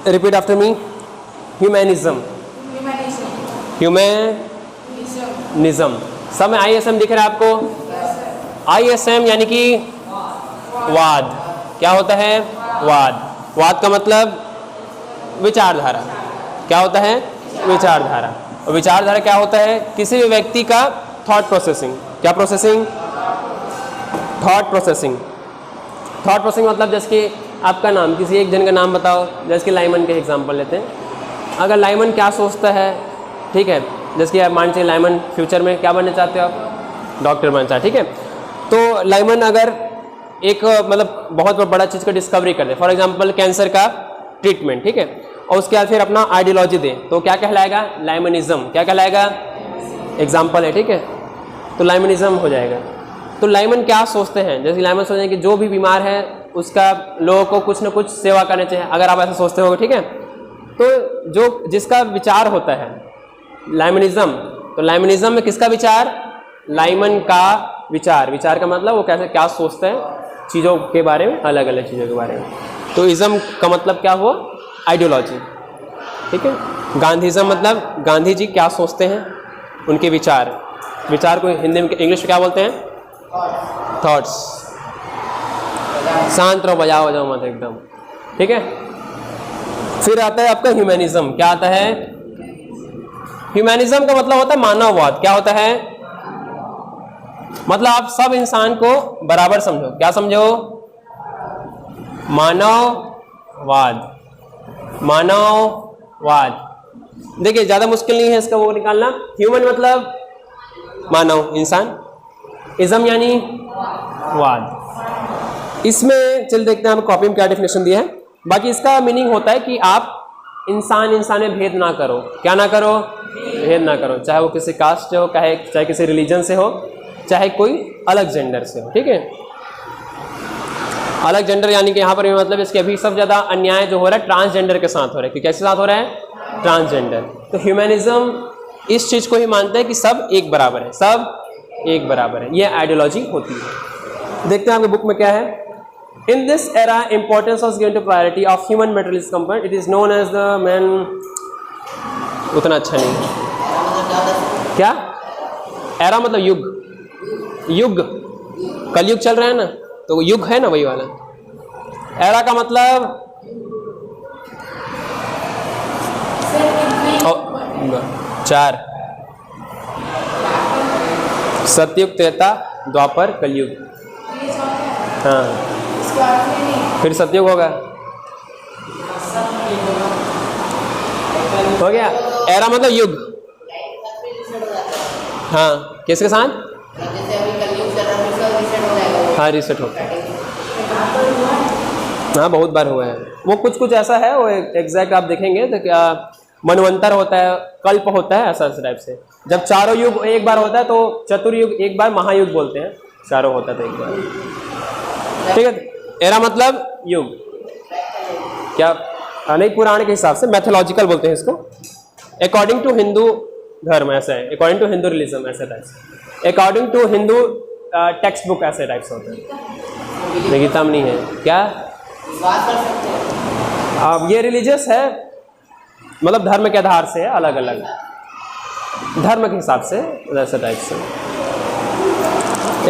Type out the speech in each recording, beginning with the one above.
Repeat after me. Humanism, humanism, सब में ISM दिख रहा है आपको। ISM यानी कि वाद। क्या होता है? वाद। वाद का मतलब विचारधारा। क्या होता है? विचारधारा। और विचारधारा क्या होता है? किसी भी व्यक्ति का थॉट प्रोसेसिंग। क्या processing? Thought processing. Thought processing मतलब जैसे कि आपका नाम, किसी एक जन का नाम बताओ। जैसे कि लाइमन के एग्जांपल लेते हैं। अगर लाइमन क्या सोचता है, ठीक है, जैसे कि आप मान लीजिए लाइमन फ्यूचर में क्या बनना चाहते हो आप? डॉक्टर बनना चाहते, ठीक है। तो लाइमन अगर एक मतलब बहुत बड़ा चीज़ का डिस्कवरी कर दे, फॉर एग्जांपल कैंसर का ट्रीटमेंट, ठीक है, और उसके बाद फिर अपना आइडियोलॉजी दे, तो क्या कहलाएगा? लाइमनिज्म। क्या कहलाएगा? एग्जाम्पल है, ठीक है, तो लाइमनिज्म हो जाएगा। तो लाइमन क्या सोचते हैं? जैसे लाइमन सोचते हैं कि जो भी बीमार है उसका लोगों को कुछ ना कुछ सेवा करना चाहिए। अगर आप ऐसा सोचते हो, ठीक है, तो जो जिसका विचार होता है लाइमनिज्म, तो लाइमनिज्म में किसका विचार? लाइमन का विचार। विचार का मतलब वो कैसे क्या सोचते हैं चीज़ों के बारे में, अलग अलग चीज़ों के बारे में। तो इज्म का मतलब क्या हुआ? आइडियोलॉजी, ठीक है। गांधीज्म मतलब गांधी जी क्या सोचते हैं, उनके विचार। विचार को हिंदी में इंग्लिश में क्या बोलते हैं? थॉट्स। शांत रहो, बजाओ बजाओ मत एकदम, ठीक है। फिर आता है आपका ह्यूमैनिज्म। क्या आता है? ह्यूमैनिज्म का मतलब होता है मानववाद। क्या होता है? मतलब आप सब इंसान को बराबर समझो। क्या समझो? मानववाद। मानववाद। देखिए ज़्यादा मुश्किल नहीं है इसका वो निकालना। ह्यूमन मतलब मानव, इंसान। इज्म यानी वाद। इसमें चल देखते हैं हम कॉपी में क्या डेफिनेशन दिया है। बाकी इसका मीनिंग होता है कि आप इंसान में भेद ना करो। क्या ना करो? भेद ना करो, चाहे वो किसी कास्ट से हो, चाहे किसी रिलीजन से हो, चाहे कोई अलग जेंडर से हो, ठीक है। अलग जेंडर यानी कि यहाँ पर भी मतलब इसके अभी सब ज़्यादा अन्याय जो हो रहा है ट्रांसजेंडर के साथ हो रहा है। कि कैसे साथ हो रहा है? ट्रांसजेंडर। तो ह्यूमैनिज्म इस चीज़ को ही मानता है कि सब एक बराबर है, सब एक बराबर है। ये आइडियोलॉजी होती है। देखते हैं आपके बुक में क्या है। In this era, importance was given to priority of human materialist comfort. It is known as the man. उतना अच्छा नहीं है। क्या? एरा मतलब युग। युग, कलयुग चल रहा है ना, तो युग है ना वही वाला। एरा का मतलब चार। सतयुग, त्रेता, द्वापर, कलयुग। हाँ, फिर सतयुग होगा। हो गया। एरा मतलब युग। हाँ, किसके साथ? हाँ, रिसेट होता है। हाँ, बहुत बार हुआ है वो। कुछ कुछ ऐसा है वो एग्जैक्ट आप देखेंगे तो क्या मनवंतर होता है, कल्प होता है, ऐसा टाइप से। जब चारों युग एक बार होता है तो चतुर्युग एक बार, महायुग बोलते हैं। चारों होता है तो एक बार, ठीक है। एरा मतलब युग। क्या? नहीं, पुराण के हिसाब से मैथोलॉजिकल बोलते हैं इसको। अकॉर्डिंग टू हिंदू धर्म ऐसा है, अकॉर्डिंग टू हिंदू रिलीजन ऐसे टाइप से, according to Hindu text book ऐसे टाइप से होता है। गीता में नहीं है क्या? अब ये रिलीजियस है, मतलब धर्म के आधार से है, अलग अलग धर्म के हिसाब से ऐसे टाइप से।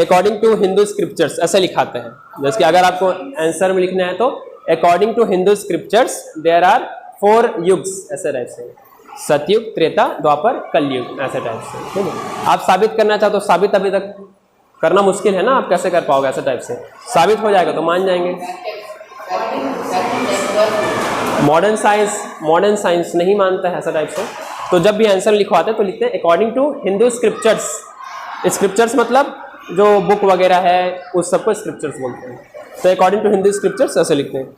अकॉर्डिंग टू हिंदू स्क्रिप्चर्स ऐसे लिखाते हैं। जैसे कि अगर आपको आंसर में लिखना है तो according to Hindu scriptures there are 4 युग्स ऐसे टाइप से। सतयुग, त्रेता, द्वापर, कलयुग ऐसे टाइप से, ठीक है। आप साबित करना चाहो तो साबित अभी तक करना मुश्किल है ना, आप कैसे कर पाओगे ऐसे टाइप से। साबित हो जाएगा तो मान जाएंगे। मॉडर्न साइंस नहीं मानता है ऐसा टाइप से। तो जब भी आंसर लिखवाते हैं तो लिखते हैं according to Hindu scriptures. Scriptures मतलब जो बुक वगैरह है उस सबको स्क्रिप्चर्स बोलते हैं। तो अकॉर्डिंग टू हिंदू स्क्रिप्चर्स ऐसे लिखते हैं।